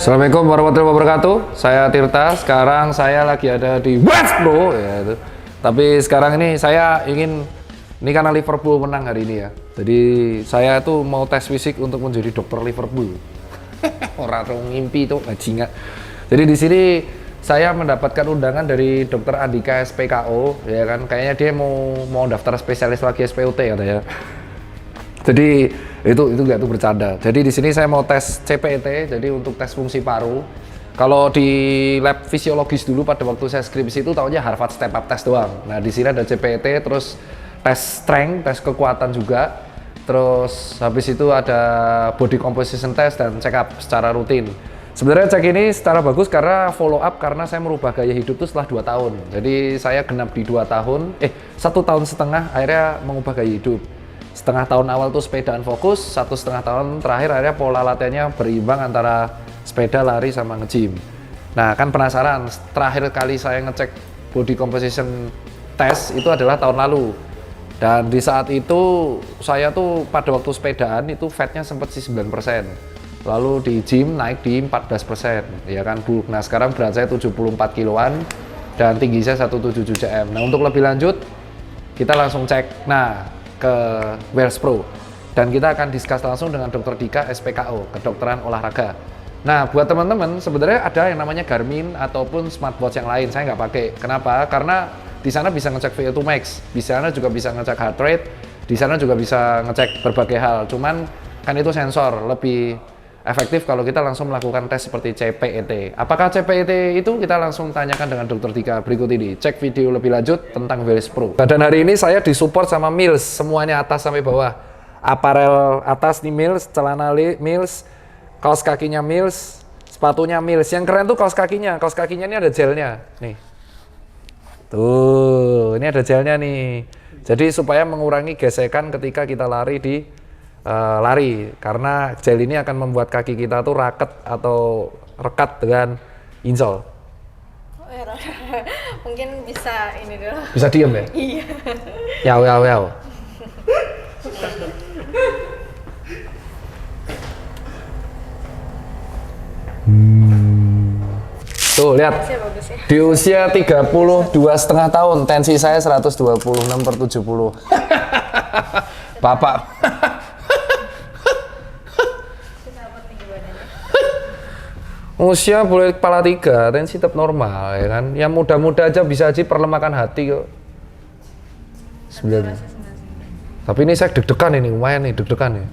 Assalamualaikum warahmatullahi wabarakatuh. Saya Tirta. Sekarang saya lagi ada di West Bro ya itu. Tapi sekarang ini saya ingin karena Liverpool menang hari ini ya. Jadi saya tuh mau tes fisik untuk menjadi dokter Liverpool. Orang ngimpi tuh bajingan. Jadi di sini saya mendapatkan undangan dari dokter Andika SPKO ya kan. Kayaknya dia mau daftar spesialis lagi SPOT katanya. Jadi itu nggak tuh bercanda. Jadi di sini saya mau tes CPET, jadi untuk tes fungsi paru. Kalau di lab fisiologis dulu pada waktu saya skripsi itu taunya Harvard Step Up Test doang. Nah di sini ada CPET, terus tes strength, tes kekuatan juga. Terus habis itu ada body composition test dan check up secara rutin. Sebenarnya cek ini secara bagus karena follow up, karena saya merubah gaya hidup itu setelah 2 tahun. Jadi saya genap di 2 tahun, 1 tahun setengah akhirnya mengubah gaya hidup. Setengah tahun awal tuh sepedaan fokus, 1,5 tahun terakhir akhirnya pola latihannya berimbang antara sepeda, lari, sama nge-gym. Nah kan penasaran, terakhir kali saya ngecek body composition test itu adalah tahun lalu. Dan di saat itu saya tuh pada waktu sepedaan itu fatnya sempat sih 9%. Lalu di gym naik di 14%, ya kan Bu. Nah sekarang berat saya 74 kiloan dan tinggi saya 177 cm. Nah untuk lebih lanjut kita langsung cek ke Wales Pro dan kita akan discuss langsung dengan Dr. Dika SPKO, kedokteran olahraga. Nah buat teman-teman sebenarnya ada yang namanya Garmin ataupun smartwatch yang lain, saya nggak pakai. Kenapa? Karena di sana bisa ngecek VO2 max, di sana juga bisa ngecek heart rate, di sana juga bisa ngecek berbagai hal. Cuman kan itu sensor, lebih efektif kalau kita langsung melakukan tes seperti CPET. Apakah CPET itu? Kita langsung tanyakan dengan Dr. Dika berikut ini. Cek video lebih lanjut tentang Wales Pro. Dan hari ini saya disupport sama Mills, semuanya atas sampai bawah. Aparel atas nih Mills, celana Mills, kaos kakinya Mills, sepatunya Mills. Yang keren tuh kaos kakinya ini ada gelnya. Nih. Tuh, ini ada gelnya nih. Jadi supaya mengurangi gesekan ketika kita lari lari, karena gel ini akan membuat kaki kita tuh raket atau rekat dengan insol. Mungkin bisa ini dulu. Bisa diem ya? Iya. Yaw. Tuh lihat, di usia 32,5 tahun, tensi saya 126/70. Bapak. Usia boleh kepala 3, tensi tetap normal ya kan. Yang muda-muda aja bisa aja perlemakan hati kok. 9. Tapi ini saya deg-degan ini, lumayan nih deg-degan ya.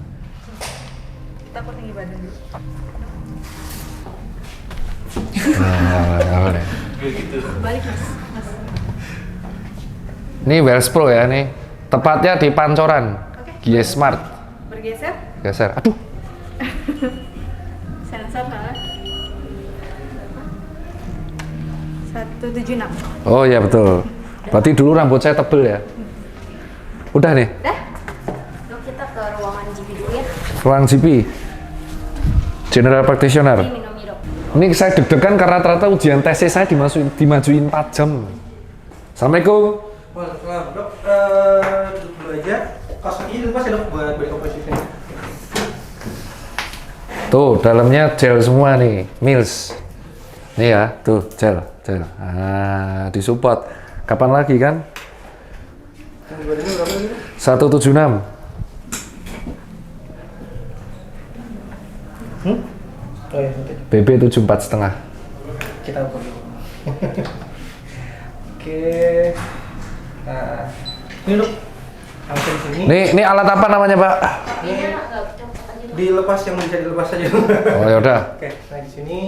Kita ukur tinggi badan dulu. Nah, Balik mas. Ini Wales Pro ya nih. Tepatnya di Pancoran. GS Smart. Bergeser. Geser. Aduh. Sensor salah. 176. Oh iya betul. Berarti dulu rambut saya tebel ya. Udah nih. Udah. Yuk kita ke ruangan GP dulu ya. Ruang GP. General Practitioner. Ini minum dok. Ini saya deg-degan karena ternyata ujian tesnya saya dimajuin 4 jam. Assalamualaikum. Waalaikumsalam dok. Duduk dulu aja. Kaos kakinya dilepas ya dok buat body composition. Tuh dalamnya gel semua nih, Mills. Nih ya, tuh gel. Nah, disupport. Kapan lagi kan? Yang badannya berapa ini? 176. Oh iya, nanti BB 74,5. kita ukur dulu. Oke. Nah, ini dok. Langsung sini. Ini alat apa namanya, Pak? Ini dilepas, yang bisa dilepas aja. Oh ya udah. Oke, nah di sini.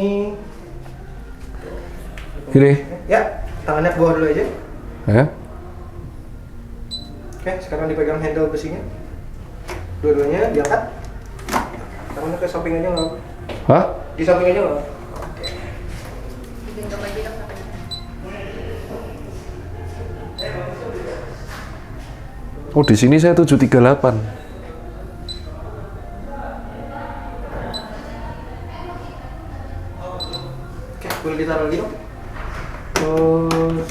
Gini. Ya, tangannya ke bawah dulu aja. Ya. Oke, sekarang dipegang handle besinya. Dua-duanya diangkat. Tangannya ke samping aja nggak? Hah? Di samping aja nggak? Digenggam aja dok. Oh di sini saya 738. Oke, boleh ditaruh lagi dok. Terus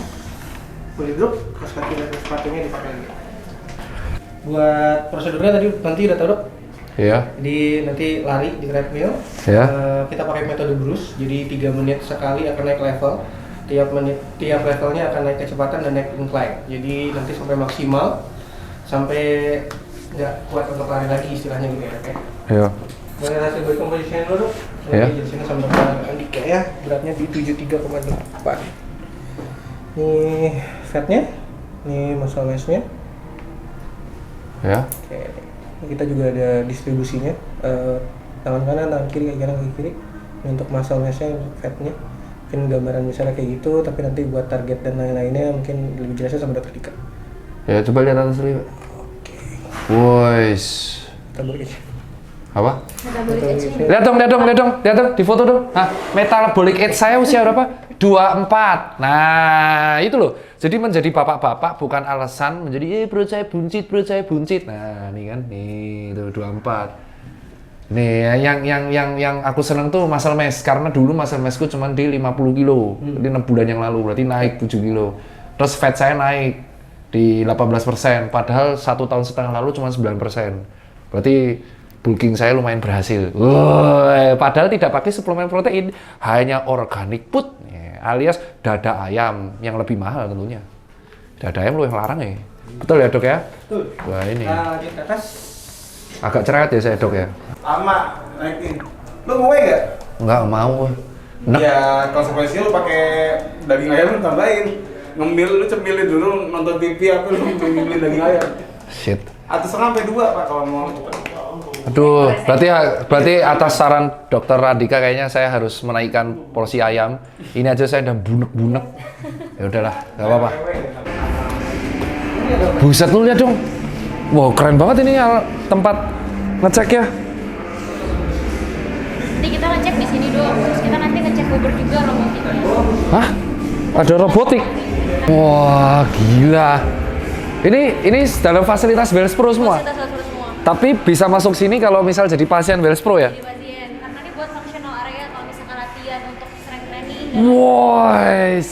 boleh duduk, kaos kaki dan sepatunya dipakai lagi. Buat prosedurnya tadi nanti udah tahu dok. Iya. Jadi nanti lari di treadmill, Ya. kita pakai metode Bruce, jadi 3 menit sekali akan naik level. Tiap levelnya akan naik kecepatan dan naik incline. Jadi nanti sampai maksimal, sampai nggak kuat untuk lari lagi istilahnya gitu ya, oke? Iya. Boleh hasil body composition dulu? Iya. Jadi sini sama Dr. Andika ya, beratnya di 73,8. Ini fatnya, ini muscle mass-nya. Ya. Oke. Ini kita juga ada distribusinya, tangan kanan, tangan kiri, kaki kanan, kaki kiri. Ini untuk muscle mass-nya, fatnya. Mungkin gambaran misalnya kayak gitu, tapi nanti buat target dan lain-lainnya mungkin lebih jelasnya sama Dr. Dika. Ya, coba lihat atas dulu. Oke. Wois. Kita balik aja. Apa? Metabolic age-nya. Lihat dong, di foto dong. Nah, metabolic age saya usia berapa? 24. Nah, itu loh. Jadi menjadi bapak-bapak bukan alasan menjadi perut saya buncit. Nah, ini kan, nih itu 24. Nih, yang aku seneng tuh muscle mass, karena dulu muscle massku cuma di 50 kilo. Jadi 6 bulan yang lalu, berarti naik 7 kilo. Terus fat saya naik di 18%, padahal 1,5 tahun lalu cuma 9%. Berarti bulking saya lumayan berhasil. Padahal tidak pakai suplemen protein, hanya organic food, alias dada ayam yang lebih mahal tentunya. Dada ayam lu yang larang ya. Betul ya, Dok ya? Betul. Wah, ini. Nah, lanjut ke atas. Agak cerewet ya saya, Dok ya. Lama naikin. Lu mau nggak? Enggak mau. Nah, Ya konsekuensinya lu pakai daging ayam lu tambahin. Lu cemilin dulu nonton TV apa lu cemilin daging ayam. shit. Atau sampai 2 Pak kalau mau. Aduh, berarti atas saran Dokter Radika kayaknya saya harus menaikkan porsi ayam. Ini aja saya udah bunek-bunek. Ya udahlah, nggak apa-apa. Buset, lu lihat dong. Wow, keren banget ini tempat ngecek ya. Nanti kita ngecek di sini dong. Terus kita nanti ngecek Uber juga robotiknya. Hah? Ada robotik? Wah, gila. Ini dalam fasilitas Wellspro Pro semua. Fasilitas Wellspro semua. Tapi bisa masuk sini kalau misal jadi pasien Wellspro Pro ya? Jadi pasien. Karena ini buat functional area kalau misalkan latihan untuk strength training. Woi,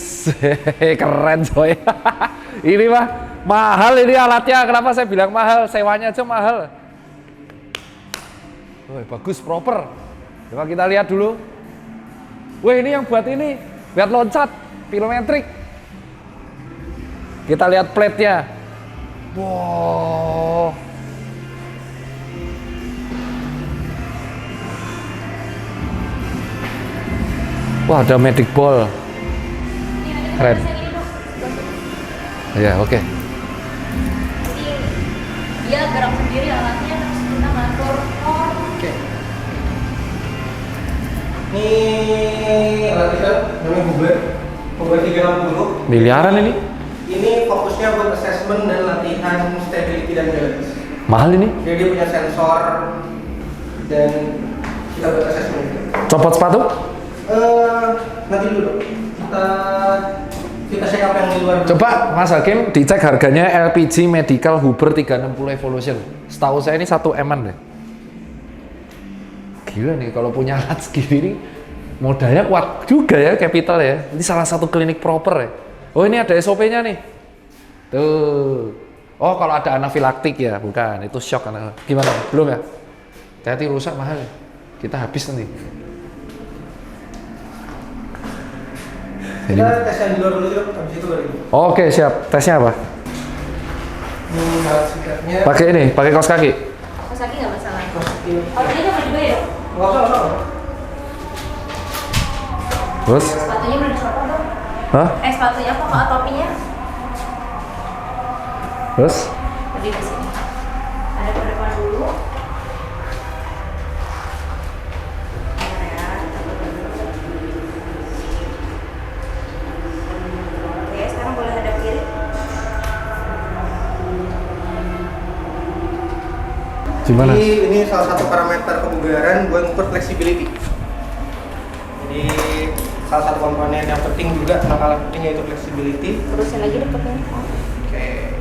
keren coy. Ini mah mahal ini alatnya. Kenapa saya bilang mahal? Sewanya aja mahal. Woi, bagus, proper. Coba kita lihat dulu. Wih, ini yang buat ini, buat loncat, pilometrik. Kita lihat plate-nya. Wow. Wah, ada magic ball. Keren. Ya, oke. Jadi dia gerak sendiri alatnya, terus kita ngatur core. Oke. Ini alat kita namanya Huber 360. Miliaran ini. Ini fokusnya buat assessment dan latihan stability dan balance. Mahal ini. Jadi dia punya sensor dan kita buat assessment. Copot sepatu? Nanti dulu. Kita check up yang di luar. Coba Mas Hakim dicek harganya LPG Medical Huber 360 Evolution. Setahu saya ini 1 M-an deh. Gila nih kalau punya alat segini ini modalnya kuat juga ya, capital ya. Ini salah satu klinik proper ya. Oh, ini ada SOP-nya nih. Tuh. Oh, kalau ada anafilaktik ya, bukan. Itu shock. Gimana? Belum ya? Hati-hati rusak mahal. Kita habis nanti. Kita tes yang di luar dulu yuk, habis itu baru. Oke, siap. Tesnya apa? Ini alat sikatnya. Pakai ini, pakai kaos kaki. Kaos kaki nggak masalah. Ini. Kalau ini kan juga ya. Nggak usah. Terus? Sepatunya belum disopot dong. Hah? Sepatunya apa? Kalau topinya? Terus? Berdiri di sini. Ada ke depan dulu. Oke, sekarang boleh hadap kiri. Gimana? Jadi ini salah satu parameter kebugaran buat ngukur flexibility. Jadi salah satu komponen yang penting juga, yang paling penting yaitu flexibility. Terusin lagi dekatnya. Oke.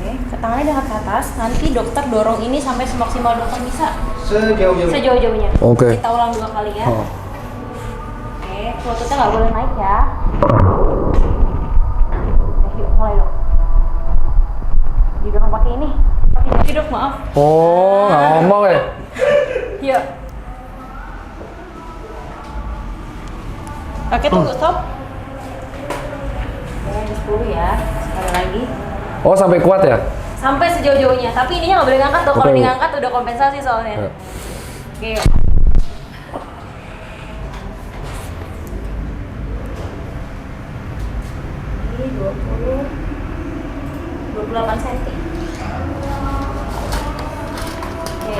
Oke, tangannya diangkat ke atas. Nanti dokter dorong ini sampai semaksimal dokter bisa. Sejauh-jauhnya. Sejauh-jauhnya. Oke. Kita ulang 2 kali ya. Oh. Oke, lututnya nggak boleh naik ya. Yuk, mulai dok. Didorong pakai ini. Pakai kaki dok, maaf. Oh, nggak ngomong ya? Yuk. Oke, tunggu, stop. 10 ya, sekali lagi. Oh, sampai kuat ya? Sampai sejauh-jauhnya, tapi ininya nggak boleh ngangkat tuh. Kalau Oke. diangkat udah kompensasi soalnya. Ya. Oke, yuk. Ini 28 cm. Oke.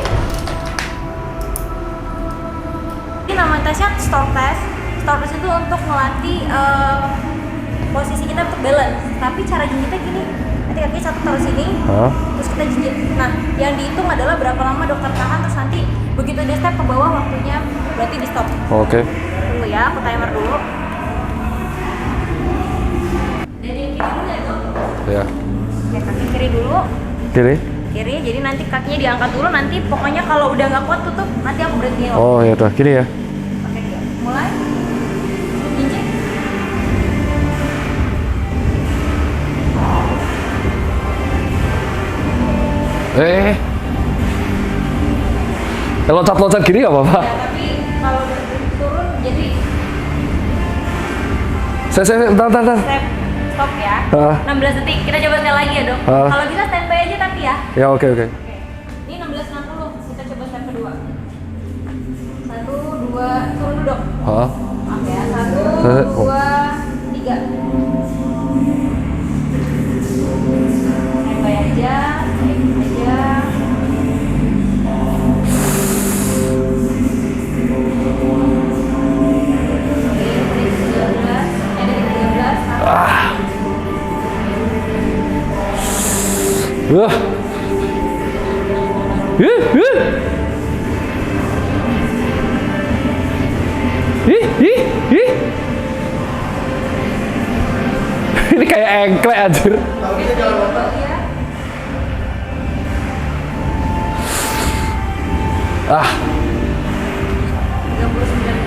Ini nama tesnya store test. Store test itu untuk melatih posisi kita untuk balance. Tapi cara jingkitnya gini, nanti kaki satu taruh sini, Hah? terus kita jingkit. Nah, yang dihitung adalah berapa lama dokter tahan, terus nanti begitu dia step ke bawah waktunya berarti di stop. Oke. Tunggu ya, aku timer dulu. Dari kiri dulu ya dok. Ya. Oke, kaki kiri dulu. Kiri. Kiri, jadi nanti kakinya diangkat dulu. Nanti pokoknya kalau udah nggak kuat tutup, nanti aku berhentiin. Oh, ya udah gini ya. Oke, mulai. Injek. Loncat-loncat gini nggak apa-apa. Ya, tapi kalau udah turun jadi Bentar. step stop ya. 16 detik. Kita coba sekali lagi ya, Dok. Kalau bisa standby aja tapi ya. Ya, oke. Oke. Ini 16.60. Kita coba step kedua. 1 2 turun dulu, Dok. Hah? Oke, 1 2 3. Standby aja. Wah. Ih. Ini kayak engklek anjir. Kalau kita jangan lompat. Ah, 39.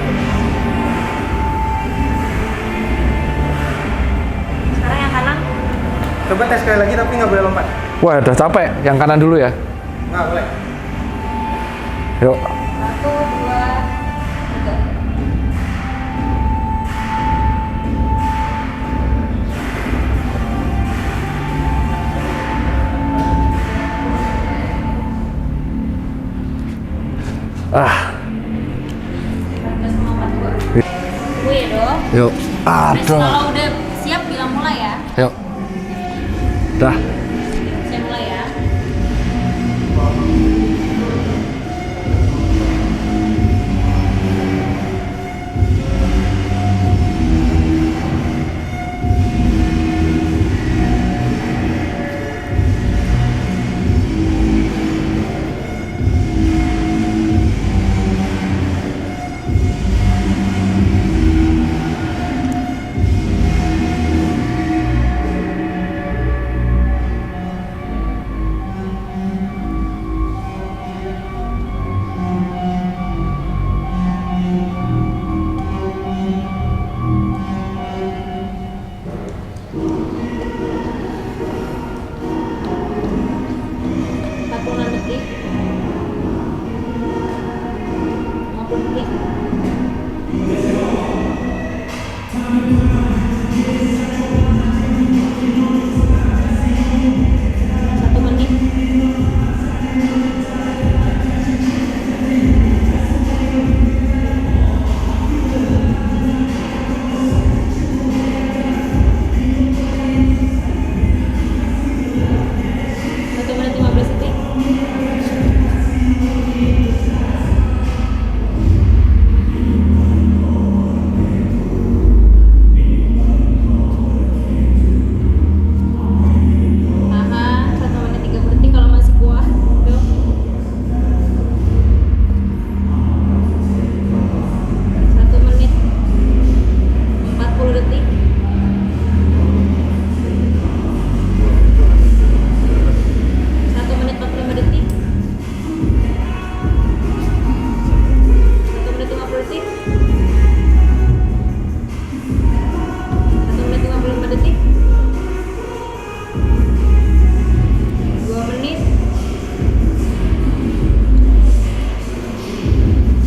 Sekarang yang kanan. Coba tes sekali lagi tapi nggak boleh lompat. wah udah capek. Yang kanan dulu ya. Nggak boleh. Yuk. 1 2 3. Ah, 14,42. Tunggu ya, Dok. yuk. Terus Aduh. kalau udah siap bilang mulai ya. Yuk. Dah. Saya mulai ya.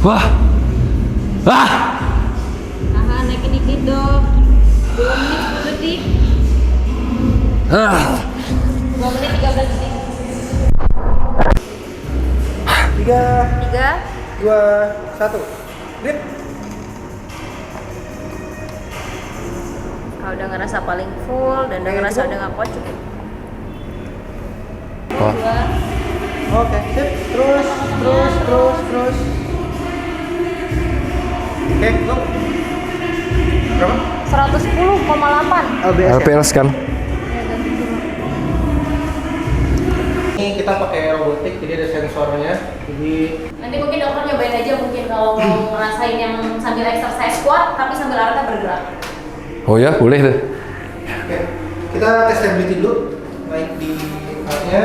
Wah. Ah. Aha, naikin dikit. Udah 2 menit 10 detik. 2 menit 13 detik. 3, 3. 2, 1. Grip. Kalau udah ngerasa paling full dan udah ngerasa udah nggak kuat cukup. Oh. 2. Oke, sip. Terus. Oke, go. Berapa? 110,8. LBS. LPS kan? Ya, ganti dulu. Ini kita pakai robotik, jadi ada sensornya. Jadi Nanti mungkin dokter nyobain aja mungkin kalau mau ngerasain yang sambil exercise squat tapi sambil alatnya bergerak. Oh ya, boleh tuh. oke, kita tes stability dulu. Naik di alatnya,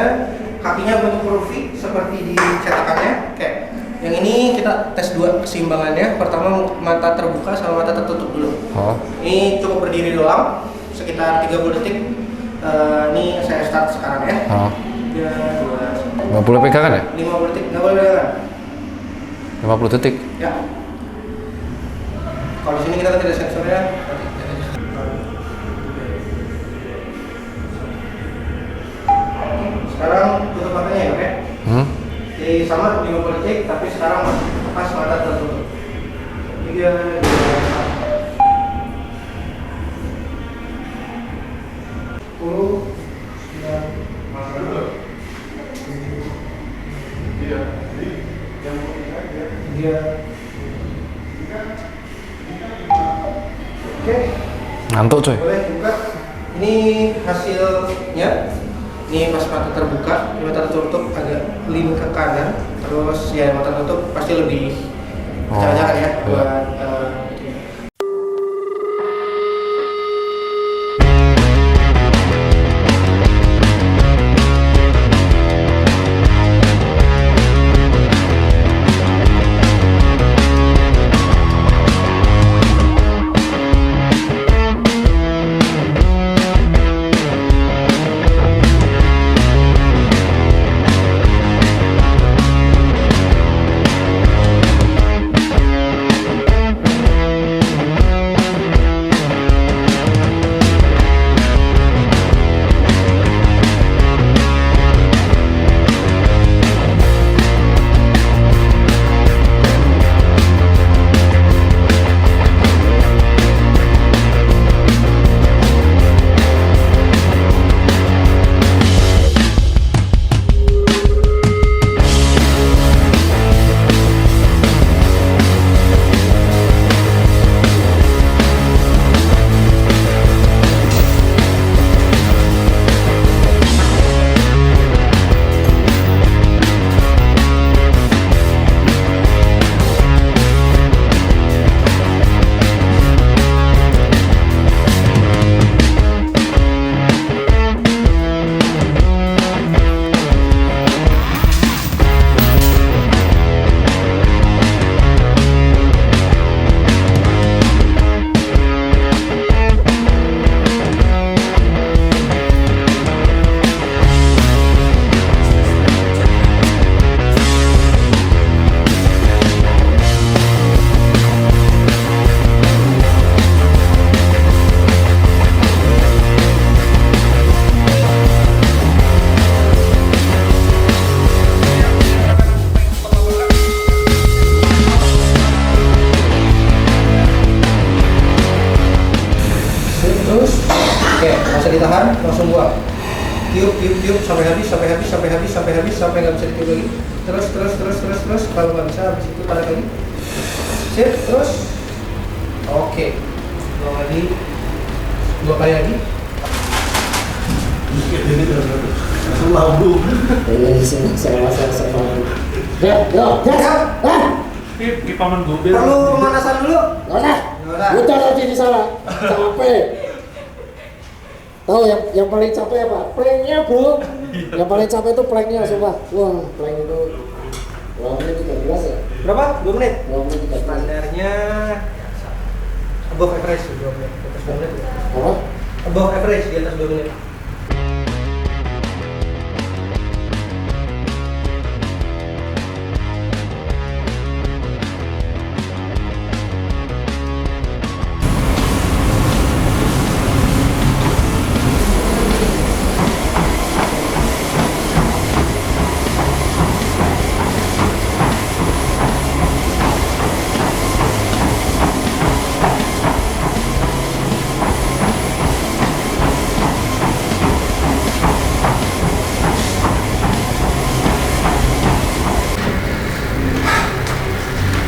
kakinya bentuk kurvi seperti di cetakannya. Oke. Yang ini kita tes dua keseimbangannya. Pertama mata terbuka sama mata tertutup dulu. Oh. Ini cukup berdiri doang, sekitar 30 detik. Ini saya start sekarang ya. Oh. 3, 2, Nggak boleh pegangan ya? 50 detik, nggak boleh pegangan. 50 detik. Ya. Kalau di sini kita tidak sensornya. Sekarang tutup matanya ya, oke? Jadi sama 50 detik, tapi sekarang pas mata tertutup. 3, 2, 1. 10, 9, 3. Oke. Ngantuk coy. Boleh buka. Ini hasilnya. Ini pas mata terbuka, ini mata tertutup agak lean ke kanan. Terus ya mata tertutup pasti lebih kencang-kencangan ya buat ditahan, langsung buang. Tiup sampai habis sampai nggak bisa ditiup lagi. Terus kalau nggak bisa habis itu tarik lagi. Sip, terus. Oke. Buang lagi. 2 kali lagi. Langsung lambung. Di paman gobel. Perlu pemanasan dulu. Nggak usah. Putar aja di sana. Capek. Tahu yang paling capek apa? Planknya bro. Yang paling capek itu planknya, sumpah. Wah, plank itu 2 menit 13 ya. Berapa? 2 menit. 2 menit 13. Standarnya above average 2 menit. Di atas 2 menit. Apa? Above average di atas 2 menit.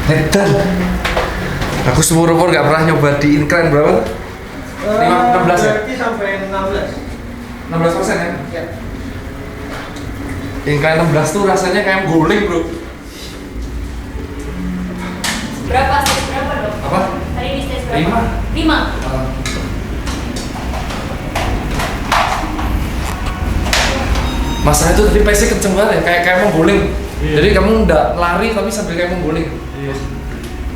Edan. Aku seumur umur nggak pernah nyoba di incline berapa? 16 ya? Sampai 16. 16% ya? Iya. Incline 16 tuh rasanya kayak guling bro. Berapa stage berapa dong? Apa? Tadi di stage berapa? 5. Masalah itu tadi pace-nya kenceng banget ya, kayak mengguling. Jadi kamu nggak lari tapi sambil kayak mengguling.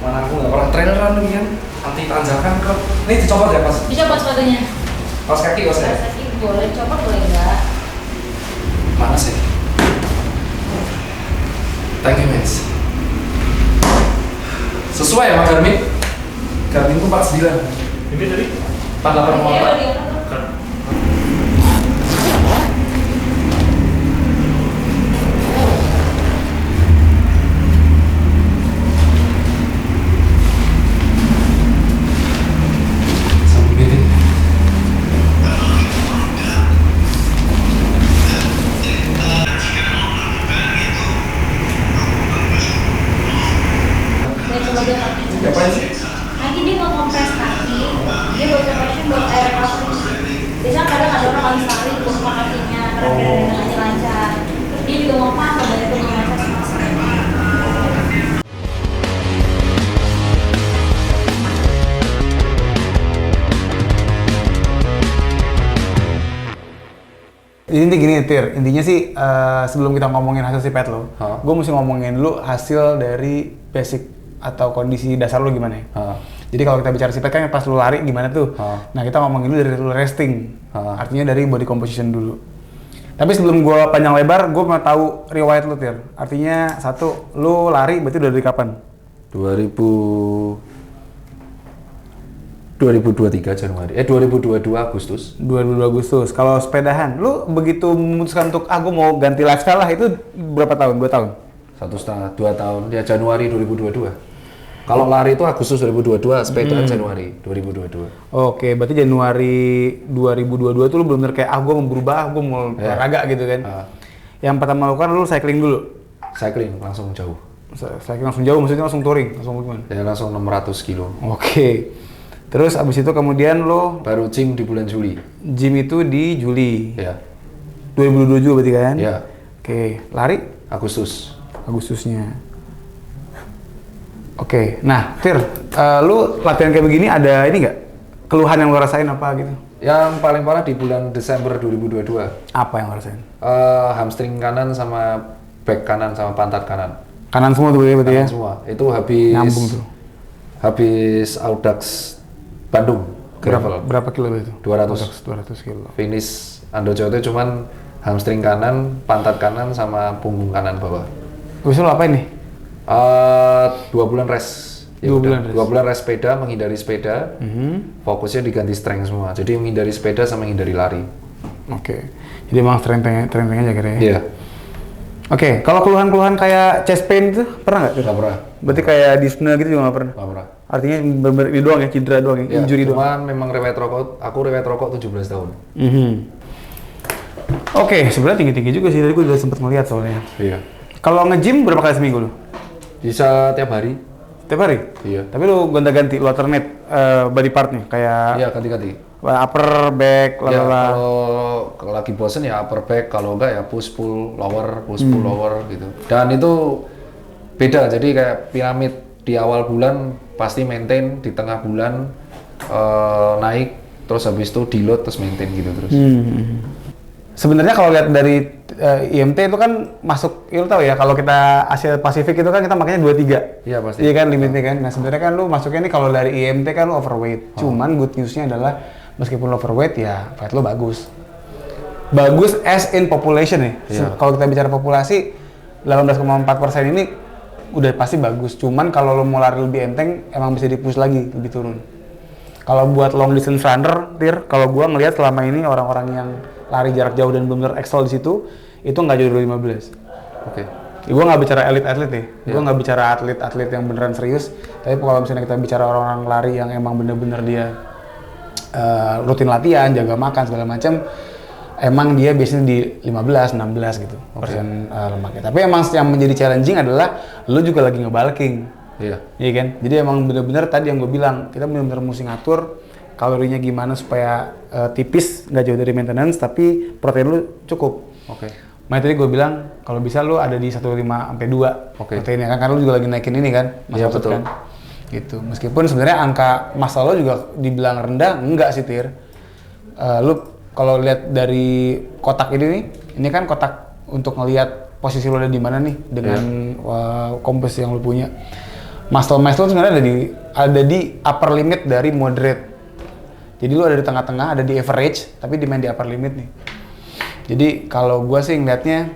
Mana aku nggak pernah traineran nih kan, anti tanjakan kok. Ini dicoba deh pas. Dicoba sepatunya. Pas kaki pas ya. Kaki boleh coba boleh enggak? Mana sih? Thank you Miss. Sesuai sama Garmin. Garmin itu 49. Ini tadi 48,4. Dia coba dia kaki. Ngapain sih? Nanti dia mau kompres kaki, dia buat compression buat air recovery. Biasanya kadang ada orang habis lari buka kakinya karena dia lancar. Terus dia juga mau pas dari itu ngelancar semua. Intinya gini Tir, intinya sih sebelum kita ngomongin hasil si pet lo, gue mesti ngomongin dulu hasil dari basic atau kondisi dasar lo gimana ya. Jadi kalau kita bicara si pet kan pas lo lari gimana tuh, nah kita ngomongin dulu dari lo resting, artinya dari body composition dulu. Tapi sebelum gue panjang lebar, gue mau tahu riwayat lo Tir, artinya satu, lo lari berarti udah dari kapan? 2023 Januari, 2022 Agustus. 2022 Agustus. Kalau sepedahan, lu begitu memutuskan untuk gue mau ganti lifestyle lah, itu berapa tahun? 2 tahun? 1,5, 2 tahun, ya Januari 2022. Kalau lari itu Agustus 2022, sepedaan Januari 2022. Oke, berarti Januari 2022 tuh lu bener-bener kayak gue mau berubah, gue mau olahraga gitu kan. Yang pertama lakukan lu cycling dulu. Cycling langsung jauh. Cycling langsung jauh, maksudnya langsung touring, langsung gimana? Ya langsung 600 kilo. Oke. Terus abis itu kemudian lo Baru gym di bulan Juli. gym itu di Juli. Ya. 2022 juga berarti kan? Ya. Oke, lari Agustusnya. Oke, nah Tir, lu latihan kayak begini ada ini nggak? Keluhan yang lo rasain apa gitu? Yang paling parah di bulan Desember 2022. Apa yang lo rasain? Hamstring kanan sama back kanan sama pantat kanan. Kanan semua tuh berarti ya? Kanan semua. Itu habis Nyambung tuh. Habis Audax Bandung. Berapa kilo itu? 200. 200 kilo. Finish Andojo itu cuman hamstring kanan, pantat kanan sama punggung kanan bawah. Terus lo apain nih? 2 bulan rest. Ya 2 udah, bulan rest. 2 bulan rest sepeda, menghindari sepeda. Fokusnya diganti strength semua. Jadi menghindari sepeda sama menghindari lari. Oke. Jadi emang strength aja kira ya? Iya. Oke, kalau keluhan-keluhan kayak chest pain itu pernah nggak? Nggak pernah. Berarti kayak dyspnea gitu juga nggak pernah? Nggak pernah. Artinya bener-bener ini doang ya, cedera doang ya, Ya, injury doang? cuman memang riwayat rokok, aku riwayat rokok 17 tahun. Oke, sebenarnya tinggi-tinggi juga sih, tadi gue udah sempet ngeliat soalnya. Iya. Kalau nge-gym berapa kali seminggu lu? Bisa tiap hari. Tiap hari? Iya. Tapi lu gonta-ganti, lu alternate body partnya, kayak Iya, ganti-ganti. upper, back, Ya, lalala. kalau lagi bosen ya upper back, kalau enggak ya push pull lower, gitu. Dan itu beda, jadi kayak piramid di awal bulan pasti maintain, di tengah bulan naik, terus habis itu deload terus maintain gitu terus. Sebenarnya kalau lihat dari IMT itu kan masuk, ya lu tahu ya, kalau kita Asia Pasifik itu kan kita makanya 23. Iya pasti. Iya kan limitnya kan. Nah sebenarnya kan lu masuknya nih kalau dari IMT kan lu overweight. Cuman good newsnya adalah meskipun lu overweight ya fat lu bagus. Bagus as in population ya. Iya. Kalau kita bicara populasi 18,4% ini udah pasti bagus. Cuman kalau lu mau lari lebih enteng emang bisa di-push lagi lebih turun. Kalau buat long distance runner, Tir, kalau gua ngelihat selama ini orang-orang yang lari jarak jauh dan benar-benar excel di situ, itu nggak jauh dari 15. Oke. Gue nggak bicara atlet ya, gue Iya. nggak bicara atlet yang beneran serius. Tapi kalau misalnya kita bicara orang-orang lari yang emang bener-bener dia rutin latihan, jaga makan segala macam, emang dia biasanya di 15-16 gitu persen lemaknya. Tapi emang yang menjadi challenging adalah lu juga lagi nge-bulking. Iya. Iya kan? Jadi emang bener-bener tadi yang gue bilang, kita bener-bener mesti ngatur kalorinya gimana supaya tipis, nggak jauh dari maintenance, tapi protein lu cukup. Oke. Makanya tadi gue bilang, kalau bisa lu ada di 1,5-2 proteinnya kan, karena lu juga lagi naikin ini kan, Iya, otot betul. kan. Gitu. Meskipun sebenarnya angka massa lo juga dibilang rendah, enggak sih Tir. Lu kalau lihat dari kotak ini kan kotak untuk ngelihat posisi lo ada di mana nih dengan komposisi yang lu punya. Muscle mass lo sebenarnya ada di upper limit dari moderate. Jadi lu ada di tengah-tengah, ada di average, tapi di main di upper limit nih. Jadi kalau gua sih ngeliatnya,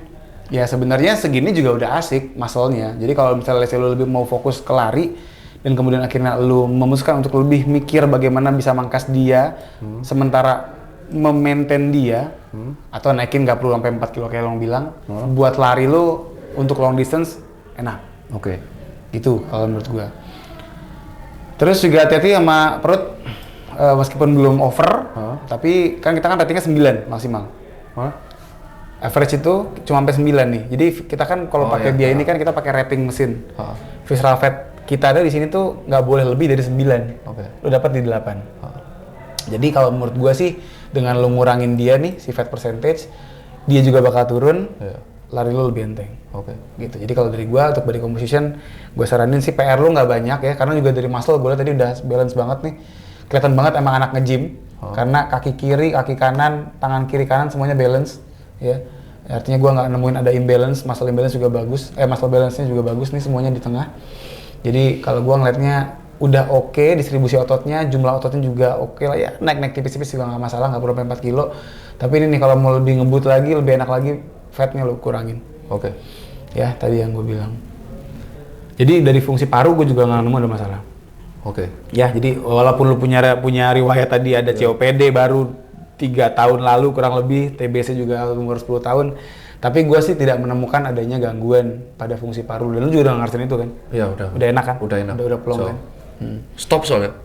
ya sebenarnya segini juga udah asik muscle-nya. Jadi kalau misalnya lu lebih mau fokus ke lari, dan kemudian akhirnya lu memutuskan untuk lebih mikir bagaimana bisa mangkas dia, sementara memaintain dia, atau naikin nggak perlu sampai 4 kilo kayak lo bilang, buat lari lu untuk long distance enak. Oke. Gitu kalau menurut gua. Terus juga hati-hati sama perut, meskipun belum over, tapi kan kita kan ratingnya 9 maksimal. Average itu cuma sampai 9 nih. Jadi kita kan kalau pakai BI ini kan kita pakai rating mesin. Visceral fat kita ada di sini tuh nggak boleh lebih dari 9. Oke. Lu dapat di 8. Jadi kalau menurut gua sih dengan lu ngurangin dia nih si fat percentage, dia juga bakal turun. Lari lu lebih enteng. Oke. Gitu. Jadi kalau dari gua untuk body composition, gua saranin sih PR lu nggak banyak ya, karena juga dari muscle gua lihat tadi udah balance banget nih. Kelihatan banget emang anak nge-gym. Karena kaki kiri, kaki kanan, tangan kiri kanan semuanya balance ya. Artinya gua nggak nemuin ada imbalance, muscle imbalance juga bagus. Muscle balance-nya juga bagus nih semuanya di tengah. Jadi kalau gua ngeliatnya udah oke, distribusi ototnya, jumlah ototnya juga oke lah ya. Naik tipis-tipis juga nggak masalah, nggak perlu sampai 4 kilo. Tapi ini nih kalau mau lebih ngebut lagi, lebih enak lagi, fatnya lo kurangin. Oke. Ya tadi yang gue bilang. Jadi dari fungsi paru gue juga nggak nemu ada masalah. Oke. Ya jadi walaupun lu punya riwayat tadi ada COPD baru 3 tahun lalu kurang lebih, TBC juga umur 10 tahun. Tapi gue sih tidak menemukan adanya gangguan pada fungsi paru. Dan lu juga udah ngertiin itu kan? Iya udah. Udah enak kan? Udah enak. Udah plong kan? Stop soalnya.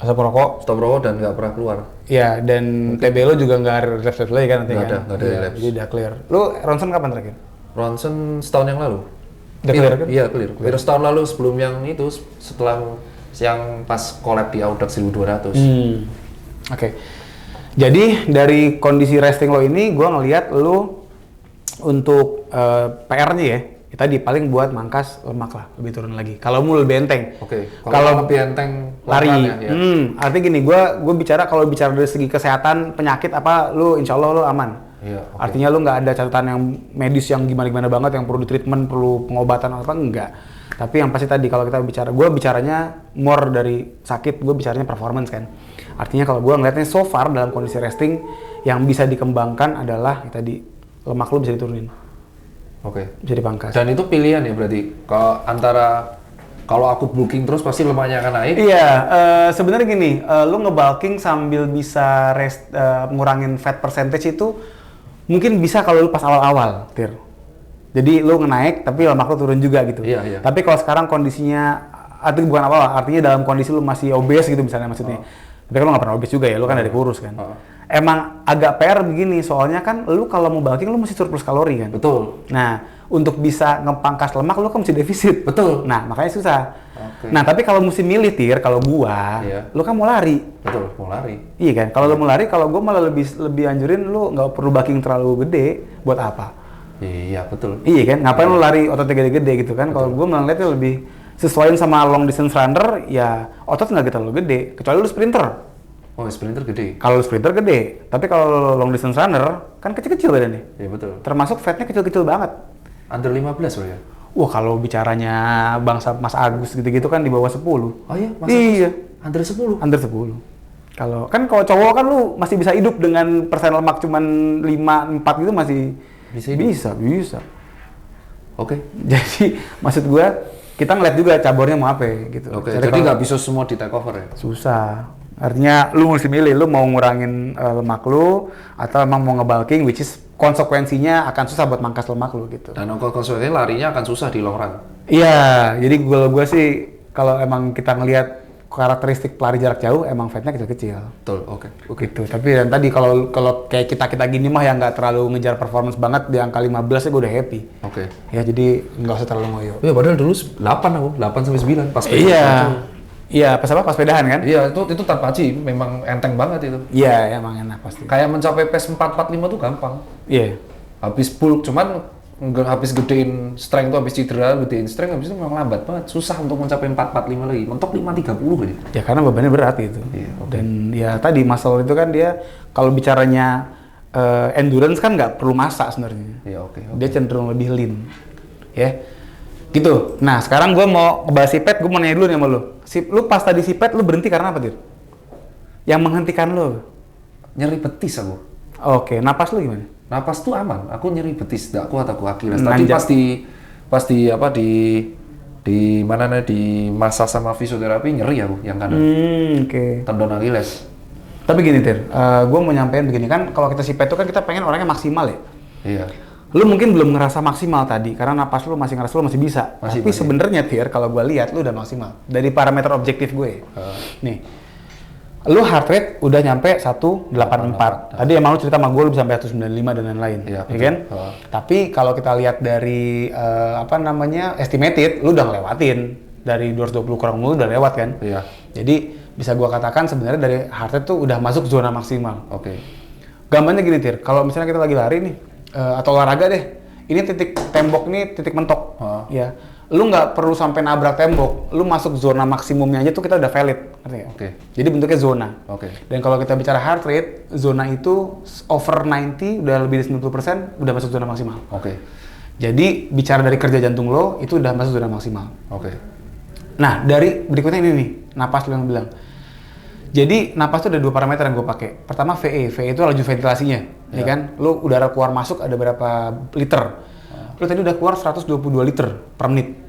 Asap rokok. Stop rokok dan nggak pernah keluar. Iya, dan TB lo juga nggak relapse lagi kan nanti Nggak kan? ada relapse. Jadi udah clear. Lu ronsen kapan terakhir? Ronsen setahun yang lalu. Udah clear kan? Iya clear. Clear setahun lalu sebelum yang itu, setelah yang pas collab di Audax 1200. Oke. Jadi dari kondisi resting lo ini, gue ngelihat lo untuk PR-nya ya, tadi paling buat mangkas lemak lah, lebih turun lagi. Kalau mau lebih enteng. Oke. Kalau lebih enteng lari. ya. Artinya gini, gue bicara kalau bicara dari segi kesehatan penyakit apa, lu insya Allah lu aman. Iya. Okay. Artinya lu nggak ada catatan yang medis yang gimana-gimana banget, yang perlu di treatment, perlu pengobatan apa enggak. Tapi yang pasti tadi kalau kita bicara, gue bicaranya more dari sakit, gue bicaranya performance kan. Artinya kalau gue ngeliatnya so far dalam kondisi resting yang bisa dikembangkan adalah tadi lemak lu bisa diturunin. Oke. Bisa dipangkas. Dan itu pilihan ya berarti. Kalau antara kalau aku bulking terus pasti lemaknya akan naik. Iya, sebenarnya gini, lu ngebulking sambil bisa ngurangin fat percentage itu mungkin bisa kalau lu pas awal-awal, Tir. Jadi lu ngenaik tapi lemak lu turun juga gitu. Iya, iya. Tapi kalau sekarang kondisinya, artinya bukan awal, artinya dalam kondisi lu masih obes gitu misalnya maksudnya. Tapi kan lu nggak pernah obes juga ya, lu kan dari kurus kan. Emang agak PR begini, soalnya kan lu kalau mau bulking lu mesti surplus kalori kan. Betul. Nah, untuk bisa ngepangkas lemak lu kan mesti defisit. Betul. Nah, makanya susah. Oke. Nah, tapi kalau mesti milih Tir, kalau gua, Iya. lu kan mau lari. Betul, mau lari. Iya kan? Kalau lu mau lari, kalau gua malah lebih anjurin lu nggak perlu bulking terlalu gede. Buat apa? Iya, betul. Iya kan? Ngapain lu lari ototnya gede-gede gitu kan? Kalau gua malah ngeliatnya lebih sesuaiin sama long distance runner, ya otot nggak terlalu gede. Kecuali lu sprinter. Oh, sprinter gede. Kalau lu sprinter gede, tapi kalau long distance runner kan kecil-kecil badannya. Iya, betul. Termasuk fatnya kecil-kecil banget. Under 15 loh ya. Wah, kalau bicaranya bangsa Mas Agus gitu-gitu kan di bawah 10. Oh iya, Mas Iya, Under 10. under 10. Kalau cowok kan lu masih bisa hidup dengan persen lemak cuman 5, 4 gitu masih Bisa hidup? Bisa. Oke. Jadi maksud gua kita ngeliat juga cabornya mau apa gitu. Oke. Jadi nggak bisa semua di take over ya. Susah. Artinya lu mesti milih, lu mau ngurangin lemak lu atau emang mau ngebulking, which is konsekuensinya akan susah buat mangkas lemak lu gitu. Dan konsekuensinya larinya akan susah di long run. Iya, jadi gua sih kalau emang kita ngelihat karakteristik pelari jarak jauh emang fatnya kecil-kecil. Betul, oke. Gitu. Tapi dan tadi kalau kayak kita gini mah yang nggak terlalu ngejar performance banget di angka 15 ya gue udah happy. Oke. Ya jadi nggak usah terlalu ngoyo. Iya, padahal dulu 8 sampai 9 pas Iya. Iya, pas apa? Pas pedahan kan? Iya, itu tanpa Haji memang enteng banget itu. Iya, emang enak pasti. Kayak mencapai pace 445 tuh gampang. Iya. Habis bulk, cuman habis gedein strength tuh, habis cedera, gedein strength, habis itu memang lambat banget. Susah untuk mencapai 445 lagi, mentok 530 gitu. Ya karena bebannya berat gitu. Iya, oke. Dan ya tadi muscle itu kan dia kalau bicaranya endurance kan nggak perlu massa sebenarnya. Iya, oke. Dia cenderung lebih lean. Ya. Gitu. Nah, sekarang gue mau ngebahas sipet, gue mau nanya dulu nih sama lu. Lu pas tadi sipet, lu berhenti karena apa, Dir? Yang menghentikan lu? Nyeri betis aku. Oke, napas lu gimana? Napas tuh aman, aku nyeri betis, nggak kuat aku Achilles. Nanjak. Tapi di mana nih di masa sama fisioterapi nyeri aku yang kanan. Oke. Tendon Achilles. Tapi gini, Tir, gue mau nyampein begini kan, kalau kita sipet itu kan kita pengen orangnya maksimal ya. Iya. Lu mungkin belum ngerasa maksimal tadi, karena napas lu masih ngerasa lu masih bisa. Masih. Tapi sebenarnya, Tir, kalau gue lihat lu udah maksimal. Dari parameter objektif gue. Nih, lu heart rate udah nyampe 184. Tadi emang lu cerita sama gue lu bisa sampai 195 dan lain-lain, Iya, ya kan? Tapi kalau kita lihat dari estimated, lu udah ngelewatin dari 220 kurang mulu udah lewat kan? Iya. Jadi bisa gua katakan sebenarnya dari heart rate tuh udah masuk zona maksimal. Oke. Gambarnya gini, Tir, kalau misalnya kita lagi lari nih atau olahraga deh, ini titik tembok nih titik mentok, ya. Lu nggak perlu sampai nabrak tembok, lu masuk zona maksimumnya aja tuh kita udah valid, ngerti nggak? Oke. Jadi bentuknya zona. Oke. Dan kalau kita bicara heart rate, zona itu over 90, udah lebih dari 90%, udah masuk zona maksimal. Oke. Jadi bicara dari kerja jantung lo, itu udah masuk zona maksimal. Oke. Nah, dari berikutnya ini nih, napas lo yang bilang. Jadi napas itu ada 2 parameter yang gue pakai. Pertama VE itu laju ventilasinya, ya kan? Lo udara keluar masuk ada berapa liter? Lo tadi udah keluar 122 liter per menit.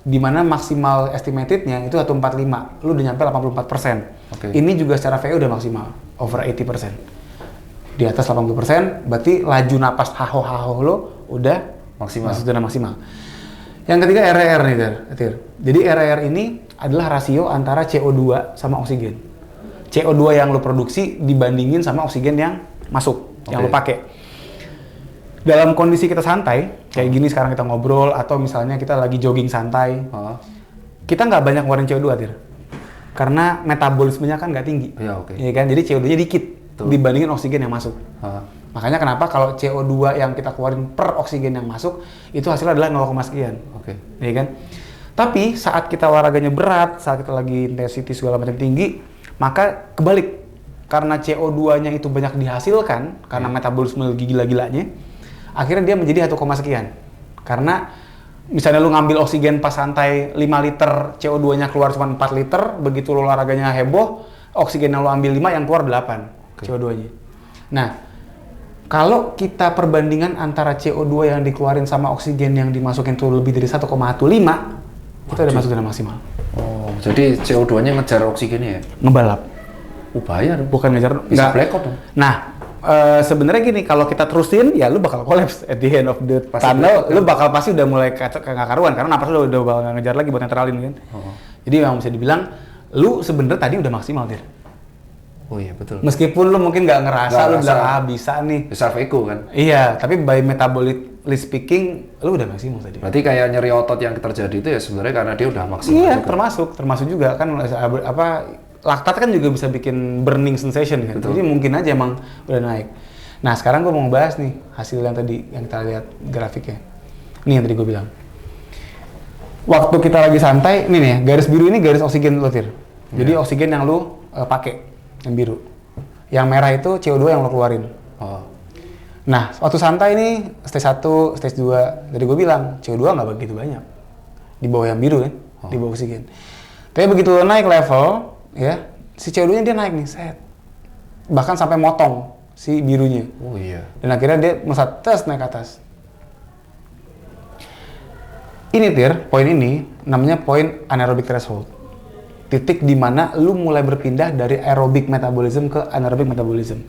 Dimana maksimal estimatednya itu 145, lo udah nyampe 84%. Oke. Ini juga secara VE udah maksimal, over 80%. Di atas 80%, berarti laju napas haho-haho lo udah Maksimal. masuk zona maksimal. Yang ketiga RR nih, Tir. Jadi RR ini adalah rasio antara CO2 sama oksigen. CO2 yang lo produksi dibandingin sama oksigen yang masuk, yang lo pakai. Dalam kondisi kita santai, kayak gini sekarang kita ngobrol, atau misalnya kita lagi jogging santai, kita nggak banyak ngeluarin CO2, Tir. Karena metabolismenya kan nggak tinggi. Iya, oke. Ya kan? Jadi CO2-nya dikit dibandingin oksigen yang masuk. Makanya kenapa kalau CO2 yang kita keluarin per oksigen yang masuk, itu hasilnya adalah 0, sekian. Oke. Ya kan? Tapi saat kita olahraganya berat, saat kita lagi intensity segala macam tinggi, maka kebalik. Karena CO2-nya itu banyak dihasilkan, karena metabolisme lagi gila-gilanya, akhirnya dia menjadi 1, sekian. Karena misalnya lu ngambil oksigen pas santai 5 liter, CO2-nya keluar cuma 4 liter, begitu lu olahraganya heboh, oksigen yang lu ambil 5, yang keluar 8 CO2-nya. Nah, kalau kita perbandingan antara CO2 yang dikeluarin sama oksigen yang dimasukin tuh lebih dari 1,15, itu udah masuk zona maksimal. Oh, jadi CO2-nya ngejar oksigennya ya? Ngebalap. Bahaya dong. Bukan ngejar, Bisa nggak. blackout dong. Nah, sebenarnya gini, kalau kita terusin, ya lu bakal collapse at the end of the Pasti tunnel. blackout, Lu bakal pasti udah mulai nggak karuan, karena napas lu udah bakal nggak ngejar lagi buat netralin kan. Jadi memang bisa dibilang, lu sebenarnya tadi udah maksimal, Dir. Oh iya, betul. Meskipun lu mungkin nggak ngerasa, Nggak lu bilang, ngerasa. bisa nih. Self echo kan. Iya, tapi by metabolically speaking, lu udah maksimal tadi. Berarti kayak nyeri otot yang terjadi itu ya sebenarnya karena dia udah maksimal Iya, juga. termasuk juga kan laktat kan juga bisa bikin burning sensation kan. Betul. Jadi mungkin aja emang udah naik. Nah, sekarang gue mau ngebahas nih hasil yang tadi yang kita lihat grafiknya. Ini yang tadi gue bilang. Waktu kita lagi santai, ini nih, garis biru ini garis oksigen lo, Tir. Jadi oksigen yang lu pakai, yang biru. Yang merah itu CO2 yang lo keluarin. Nah, waktu santai ini stage 1, stage 2, tadi gue bilang CO2 nggak begitu banyak. Di bawah yang biru kan, di bawah oksigen. Tapi begitu lo naik level, ya, si CO2-nya dia naik nih, set. Bahkan sampai motong si birunya. Oh iya. Dan akhirnya dia melesat naik ke atas. Ini, Tir, poin ini namanya poin anaerobic threshold. Titik di mana lu mulai berpindah dari aerobic metabolism ke anaerobic metabolism.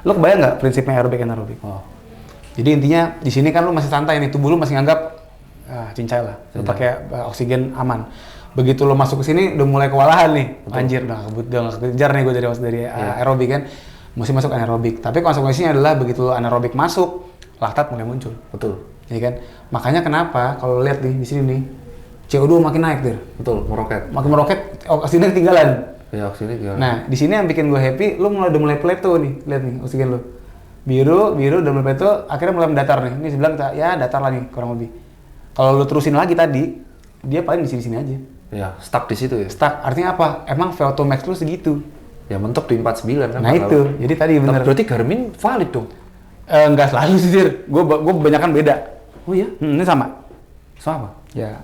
Lu kebayang nggak prinsipnya aerobic anaerobic? Jadi intinya di sini kan lu masih santai nih, tubuh lu masih nganggap cincai lah. Lu pakai oksigen aman. begitu lo masuk ke sini udah mulai kewalahan nih. Anjir, udah nggak kejar nih gue dari aerobik kan. Mesti masuk anaerobik. Tapi konsekuensinya adalah begitu lo anaerobik masuk, laktat mulai muncul. Betul. Ya kan? Makanya kenapa kalau lo lihat nih di sini nih, CO2 makin naik, Dir. Betul, meroket. Makin meroket, oksigennya ketinggalan. Ya, oksigen gimana? Nah, di sini yang bikin gue happy, lo udah mulai plateau nih. Lihat nih oksigen lo. Biru udah mulai plateau, akhirnya mulai mendatar nih. Ini sebelah kita ya datar lagi kurang lebih. Kalau lo terusin lagi tadi, dia paling di sini-sini aja. Ya, stuck di situ ya. Stuck, artinya apa? Emang VO2 max lo segitu. Ya mentok di 49 kan. Nah itu, jadi tadi bener. Berarti Garmin valid dong. Enggak selalu sih, Dir. Gue kebanyakan beda. Oh iya? Ini sama. Sama. Ya,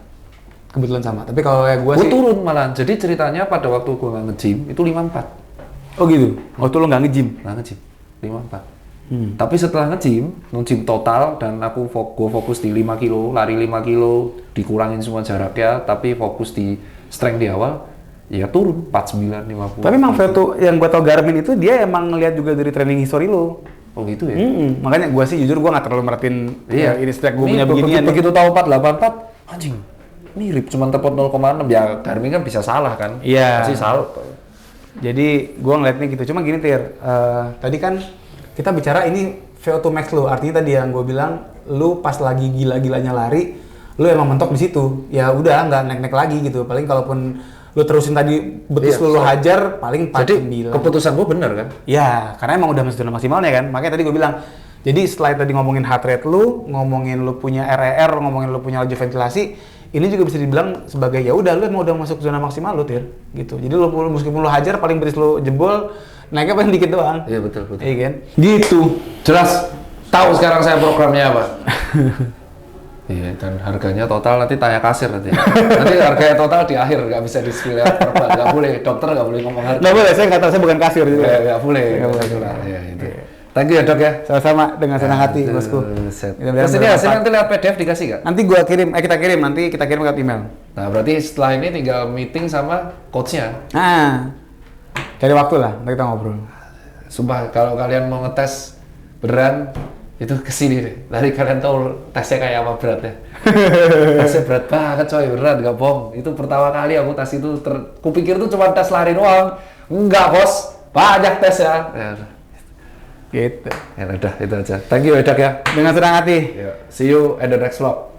kebetulan sama. Tapi kalau ya gue Gue sih... turun malah. Jadi ceritanya pada waktu gue nggak nge-gym itu 54. Oh gitu? Waktu lo nggak nge-gym? Nggak nge-gym. 54. Tapi setelah nge-gym total dan gue fokus di 5 kilo, lari 5 kilo, dikurangin semua jaraknya, tapi fokus di strength di awal, ya turun 49, 50. Tapi emang VO2 yang gue tau Garmin itu dia emang ngeliat juga dari training history lo. Oh gitu ya? Makanya gue sih jujur gue nggak terlalu merhatiin ini stack gue punya Ini beginian. begitu tahu 484, anjing mirip, cuma terpot 0,6. Ya Garmin kan bisa salah kan? Iya. Pasti salah. Jadi gue ngeliatnya gitu. Cuma gini Tir, tadi kan kita bicara ini VO2 max lo. Artinya tadi yang gue bilang, lu pas lagi gila-gilanya lari, lu emang mentok di situ. Ya udah nggak naik-naik lagi gitu. Paling kalaupun lu terusin tadi betus lu hajar, paling 49. Jadi keputusan gue bener kan? Ya, karena emang udah masuk zona maksimalnya kan. Makanya tadi gue bilang, jadi setelah tadi ngomongin heart rate lu, ngomongin lu punya RER, ngomongin lu punya laju ventilasi, ini juga bisa dibilang sebagai ya udah lu emang udah masuk zona maksimal lu Tir, gitu. Jadi lu meskipun lu hajar paling betis lu jebol, naiknya paling dikit doang. Iya betul. Iya kan? Gitu. Jelas. Tahu sekarang saya programnya apa? Iya, dan harganya total nanti tanya kasir nanti. Nanti harganya total di akhir, nggak bisa di spill verbal, nggak boleh. Dokter nggak boleh ngomong harga. Nggak boleh, saya nggak tahu, saya bukan kasir juga. Nggak boleh. Ya, itu. Thank you ya dok ya. Sama-sama, dengan senang hati bosku. Terus ini hasilnya nanti lewat PDF dikasih nggak? Nanti gua kirim, nanti kita kirim ke email. Nah berarti setelah ini tinggal meeting sama coachnya. Nah, cari waktu lah, nanti kita ngobrol. Sumpah kalau kalian mau ngetes beneran itu kesini deh. Tadi kalian tahu tesnya kayak apa beratnya. Tesnya berat banget coy, beneran gak bohong. Itu pertama kali aku tes itu, kupikir itu cuma tes lari doang. Enggak bos, banyak tes ya. Gitu. Ya udah itu aja. Thank you Edak ya. Dengan senang hati. See you at the next vlog.